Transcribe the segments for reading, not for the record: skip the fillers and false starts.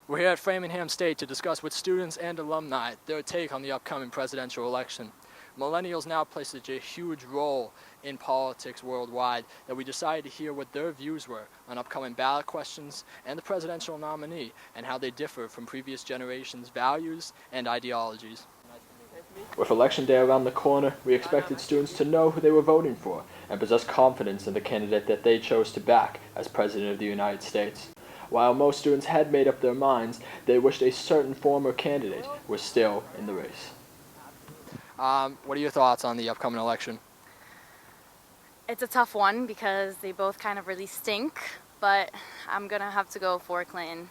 We're here at Framingham State to discuss with students and alumni their take on the upcoming presidential election. Millennials now play such a huge role in politics worldwide that we decided to hear what their views were on upcoming ballot questions and the presidential nominee and how they differ from previous generations' values and ideologies. With Election Day around the corner, we expected students to know who they were voting for and possess confidence in the candidate that they chose to back as President of the United States. While most students had made up their minds, they wished a certain former candidate was still in the race. What are your thoughts on the upcoming election? It's a tough one because they both kind of really stink, but I'm going to have to go for Clinton.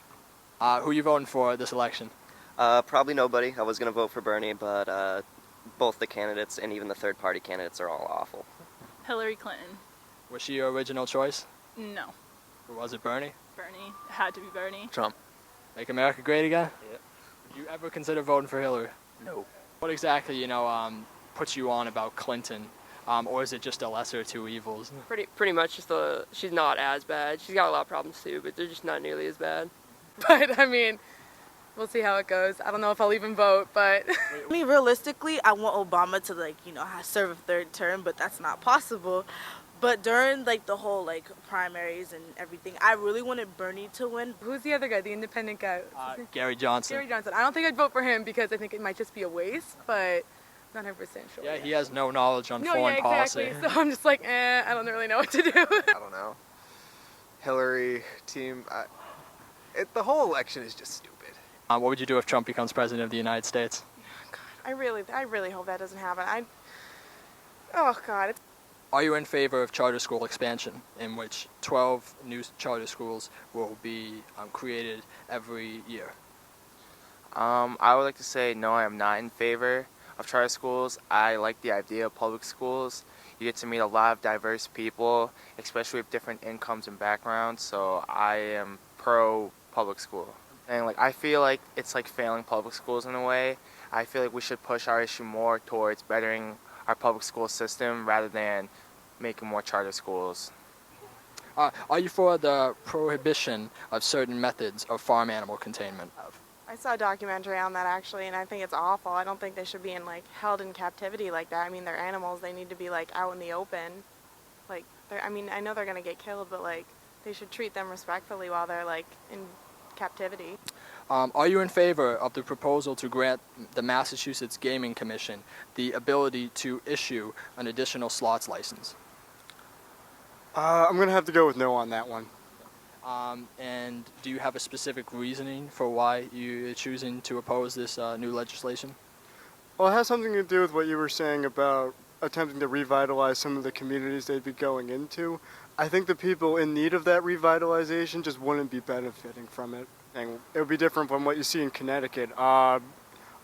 Who are you voting for this election? Probably nobody. I was going to vote for Bernie, but both the candidates and even the third-party candidates are all awful. Hillary Clinton. Was she your original choice? No. Or was it Bernie? Bernie. It had to be Bernie. Trump. Make America great again? Yep. Did you ever consider voting for Hillary? No. What exactly, puts you on about Clinton? Or is it just a lesser of two evils? Pretty much just she's not as bad. She's got a lot of problems too, but they're just not nearly as bad. But I mean, we'll see how it goes. I don't know if I'll even vote, but I mean, realistically, I want Obama to serve a third term, but that's not possible. But during the whole primaries and everything, I really wanted Bernie to win. who's the other guy, the independent guy? Gary Johnson. Gary Johnson. I don't think I'd vote for him because I think it might just be a waste, but not 100% sure. Yeah, he has no knowledge on No, foreign yeah, exactly. policy. So I'm just I don't really know what to do. I don't know. Hillary team, the whole election is just stupid. What would you do if Trump becomes president of the United States? I really hope that doesn't happen. Oh God. Are you in favor of charter school expansion, in which 12 new charter schools will be created every year? I would like to say no, I am not in favor of charter schools. I like the idea of public schools. You get to meet a lot of diverse people, especially with different incomes and backgrounds, so I am pro public school. And I feel like it's failing public schools in a way. I feel like we should push our issue more towards bettering our public school system rather than making more charter schools. Are you for the prohibition of certain methods of farm animal containment? I saw a documentary on that actually, and I think it's awful. I don't think they should be held in captivity like that. I mean, they're animals. They need to be out in the open. I know they're gonna get killed, but they should treat them respectfully while they're in captivity. Are you in favor of the proposal to grant the Massachusetts Gaming Commission the ability to issue an additional slots license? I'm going to have to go with no on that one. And do you have a specific reasoning for why you're choosing to oppose this new legislation? Well, it has something to do with what you were saying about attempting to revitalize some of the communities they'd be going into. I think the people in need of that revitalization just wouldn't be benefiting from it. And it would be different from what you see in Connecticut. A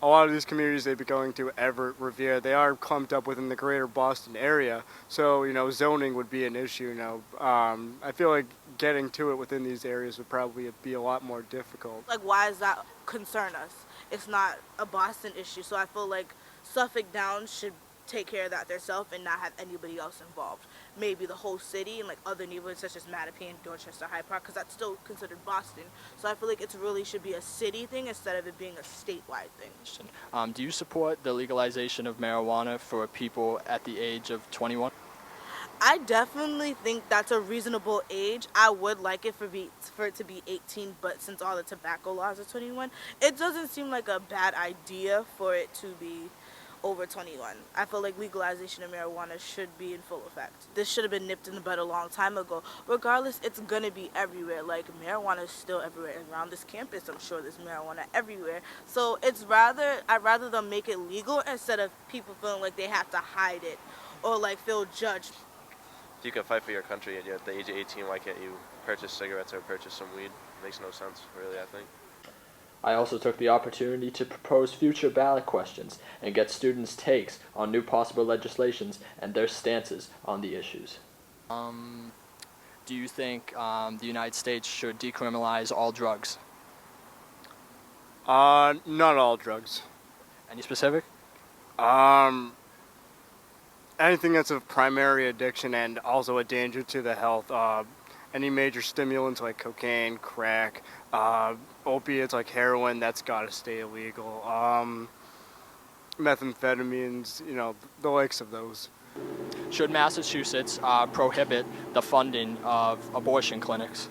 lot of these communities they'd be going to, Everett, Revere, they are clumped up within the greater Boston area. So, zoning would be an issue. I feel like getting to it within these areas would probably be a lot more difficult. Why does that concern us? It's not a Boston issue, so I feel like Suffolk Downs should take care of that themselves and not have anybody else involved. Maybe the whole city and other neighborhoods such as Mattapan, Dorchester, Hyde Park, because that's still considered Boston. So I feel like it really should be a city thing instead of it being a statewide thing. Do you support the legalization of marijuana for people at the age of 21? I definitely think that's a reasonable age. I would like it for it to be 18, but since all the tobacco laws are 21, it doesn't seem like a bad idea for it to be over 21. I feel like legalization of marijuana should be in full effect. This should have been nipped in the bud a long time ago. Regardless, it's gonna be everywhere. Marijuana is still everywhere. Around this campus, I'm sure there's marijuana everywhere. So I'd rather them make it legal instead of people feeling like they have to hide it or feel judged. If you can fight for your country and you're at the age of 18, why can't you purchase cigarettes or purchase some weed? It makes no sense, really, I think. I also took the opportunity to propose future ballot questions and get students' takes on new possible legislations and their stances on the issues. Do you think the United States should decriminalize all drugs? Not all drugs. Any specific? Anything that's of primary addiction and also a danger to the health. Any major stimulants like cocaine, crack, opiates like heroin, that's got to stay illegal. Methamphetamines, the likes of those. Should Massachusetts prohibit the funding of abortion clinics?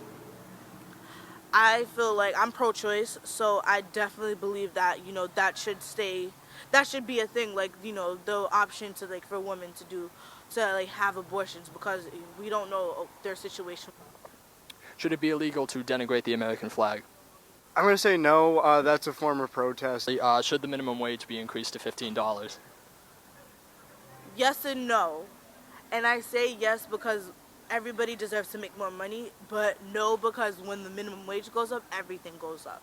I feel like I'm pro-choice, so I definitely believe that that should stay. That should be a thing, like the option to for women to have abortions, because we don't know their situation. Should it be illegal to denigrate the American flag? I'm going to say no. That's a form of protest. Should the minimum wage be increased to $15? Yes and no. And I say yes because everybody deserves to make more money, but no because when the minimum wage goes up, everything goes up.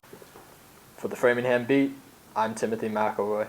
For the Framingham Beat, I'm Timothy McElroy.